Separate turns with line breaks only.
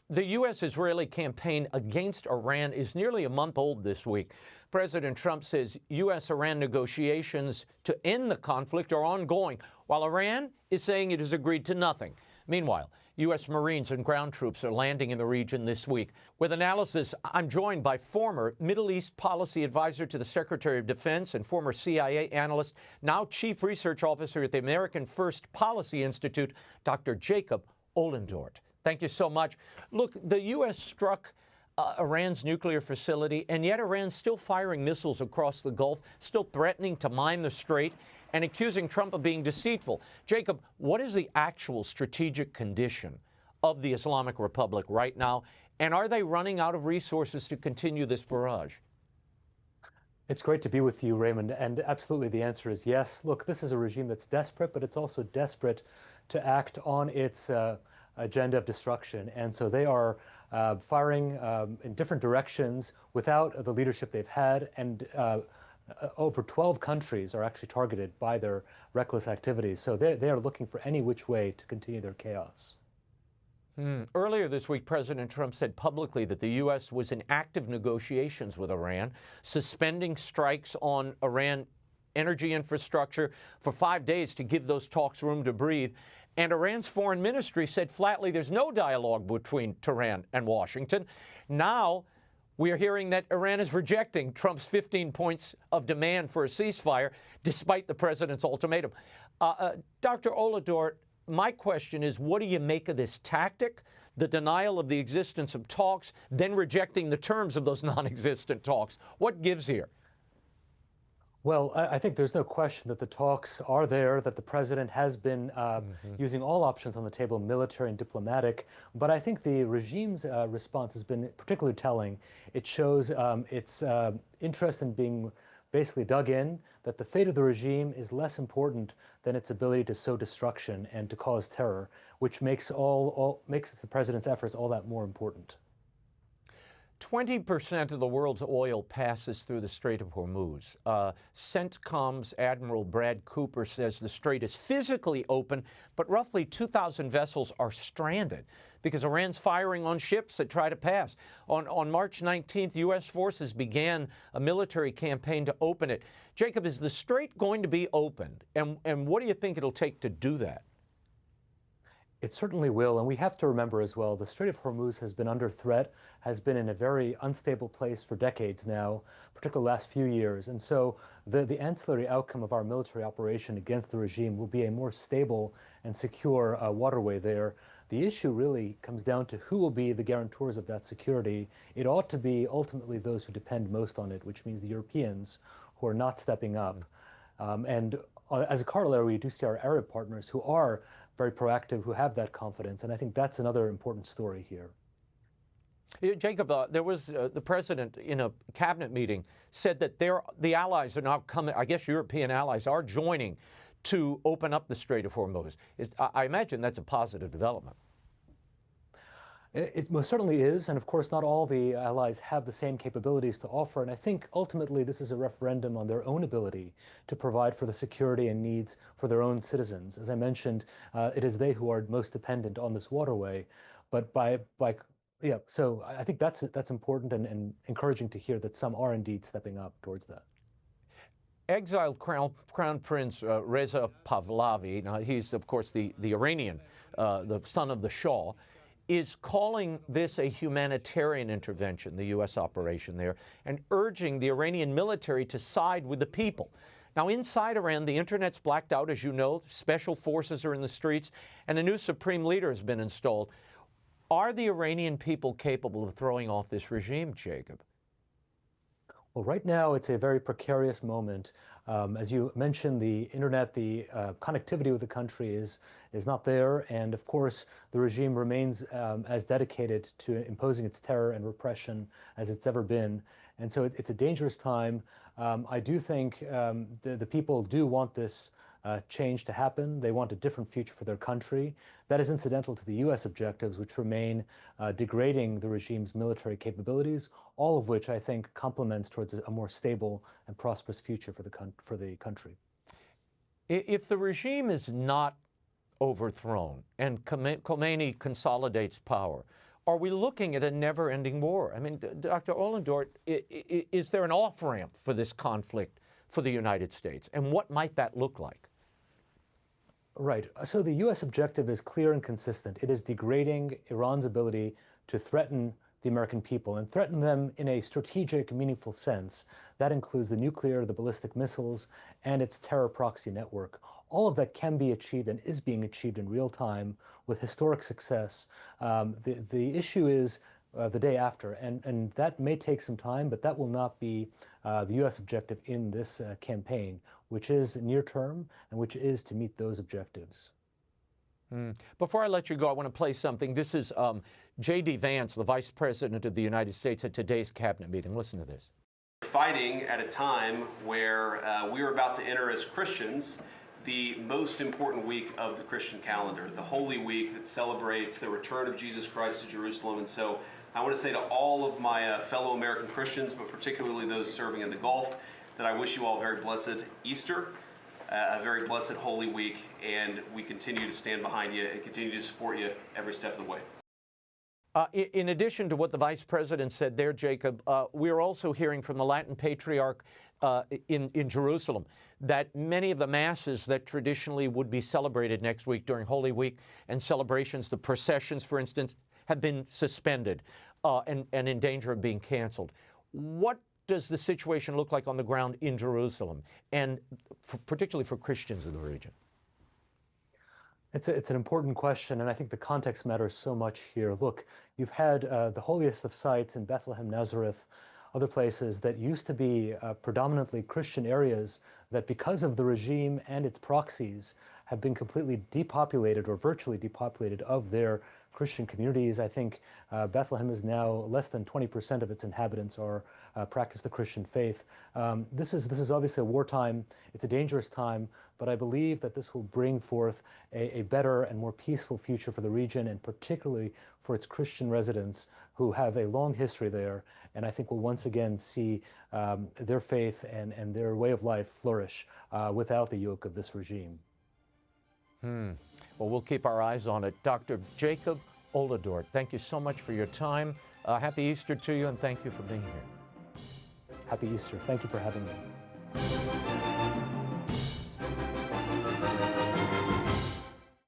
The U.S.-Israeli campaign against Iran is nearly a month old this week. President Trump says U.S.-Iran negotiations to end the conflict are ongoing, while Iran is saying it has agreed to nothing. Meanwhile, U.S. Marines and ground troops are landing in the region this week. With analysis, I'm joined by former Middle East policy advisor to the Secretary of Defense and former CIA analyst, now Chief Research Officer at the American First Policy Institute, Dr. Jacob Olidort. Thank you so much. Look, the U.S. struck Iran's nuclear facility, and yet Iran's still firing missiles across the Gulf, still threatening to mine the strait, and accusing Trump of being deceitful. Jacob, what is the actual strategic condition of the Islamic Republic right now, and are they running out of resources to continue this barrage?
It's great to be with you, Raymond, and absolutely the answer is yes. Look, this is a regime that's desperate, but it's also desperate to act on its agenda of destruction. And so they are firing in different directions without the leadership they've had, and over 12 countries are actually targeted by their reckless activities. So they are looking for any which way to continue their chaos.
Earlier this week, President Trump said publicly that the U.S. was in active negotiations with Iran, suspending strikes on Iran energy infrastructure for 5 days to give those talks room to breathe. And Iran's foreign ministry said flatly there's no dialogue between Tehran and Washington. Now we are hearing that Iran is rejecting Trump's 15 points of demand for a ceasefire, despite the president's ultimatum. Dr. Olidort, my question is, what do you make of this tactic, the denial of the existence of talks, then rejecting the terms of those non-existent talks? What gives here?
Well, I think there's no question that the talks are there, that the president has been using all options on the table, military and diplomatic. But I think the regime's response has been particularly telling. It shows its interest in being basically dug in, that the fate of the regime is less important than its ability to sow destruction and to cause terror, which makes the president's efforts all that more important.
20% of the world's oil passes through the Strait of Hormuz. CENTCOM's Admiral Brad Cooper says the strait is physically open, but roughly 2,000 vessels are stranded because Iran's firing on ships that try to pass. On March 19th, U.S. forces began a military campaign to open it. Jacob, is the strait going to be opened? And what do you think it'll take to do that?
It certainly will, and we have to remember as well, the Strait of Hormuz has been under threat, has been in a very unstable place for decades now, particularly the last few years. And so the ancillary outcome of our military operation against the regime will be a more stable and secure waterway there. The issue really comes down to who will be the guarantors of that security. It ought to be ultimately those who depend most on it, which means the Europeans who are not stepping up. And as a corollary, we do see our Arab partners who are very proactive, who have that confidence. And I think that's another important story here.
Jacob, there was the president in a cabinet meeting said that the allies are now coming, I guess European allies are joining to open up the Strait of Hormuz. I imagine that's a positive development.
It most certainly is, and of course not all the allies have the same capabilities to offer, and I think ultimately this is a referendum on their own ability to provide for the security and needs for their own citizens. As I mentioned, it is they who are most dependent on this waterway, but so I think that's important and encouraging to hear that some are indeed stepping up towards that.
Exiled Crown Prince Reza Pahlavi, now he's of course the Iranian, the son of the Shah, is calling this a humanitarian intervention, the U.S. operation there, and urging the Iranian military to side with the people. Now, inside Iran, the internet's blacked out, as you know, special forces are in the streets, and a new supreme leader has been installed. Are the Iranian people capable of throwing off this regime, Jacob?
Well, right now it's a very precarious moment. As you mentioned, the internet, the connectivity with the country is not there. And of course, the regime remains as dedicated to imposing its terror and repression as it's ever been. And so it's a dangerous time. I do think the people do want this change to happen. They want a different future for their country. That is incidental to the U.S. objectives, which remain degrading the regime's military capabilities, all of which I think complements towards a more stable and prosperous future for the country.
If the regime is not overthrown and Khomeini consolidates power, are we looking at a never-ending war? I mean, Dr. Olidort, is there an off-ramp for this conflict for the United States? And what might that look like?
Right. So the U.S. objective is clear and consistent. It is degrading Iran's ability to threaten the American people and threaten them in a strategic, meaningful sense. That includes the nuclear, the ballistic missiles, and its terror proxy network. All of that can be achieved and is being achieved in real time with historic success. The issue is the day after, and that may take some time, but that will not be the U.S. objective in this campaign, which is near term and which is to meet those objectives.
Before I let you go, I want to play something. This is J.D. Vance, the Vice President of the United States, at today's cabinet meeting. Listen to this.
Fighting at a time where we are about to enter as Christians the most important week of the Christian calendar, the Holy Week that celebrates the return of Jesus Christ to Jerusalem. And so I want to say to all of my fellow American Christians, but particularly those serving in the Gulf, that I wish you all a very blessed Easter, a very blessed Holy Week, and we continue to stand behind you and continue to support you every step of the way.
In addition to what the Vice President said there, Jacob, we're also hearing from the Latin Patriarch in Jerusalem that many of the masses that traditionally would be celebrated next week during Holy Week and celebrations, the processions, for instance, have been suspended and in danger of being canceled. What does the situation look like on the ground in Jerusalem, and particularly for Christians in the region?
It's an important question, and I think the context matters so much here. Look, you've had the holiest of sites in Bethlehem, Nazareth, other places that used to be predominantly Christian areas that, because of the regime and its proxies, have been completely depopulated or virtually depopulated of their Christian communities. I think Bethlehem is now less than 20% of its inhabitants are practice the Christian faith. This is obviously a wartime. It's a dangerous time, but I believe that this will bring forth a better and more peaceful future for the region, and particularly for its Christian residents who have a long history there, and I think will once again see their faith and their way of life flourish without the yoke of this regime.
Well, we'll keep our eyes on it. Dr. Jacob Olidort, thank you so much for your time. Happy Easter to you, and thank you for being here.
Happy Easter. Thank you for having me.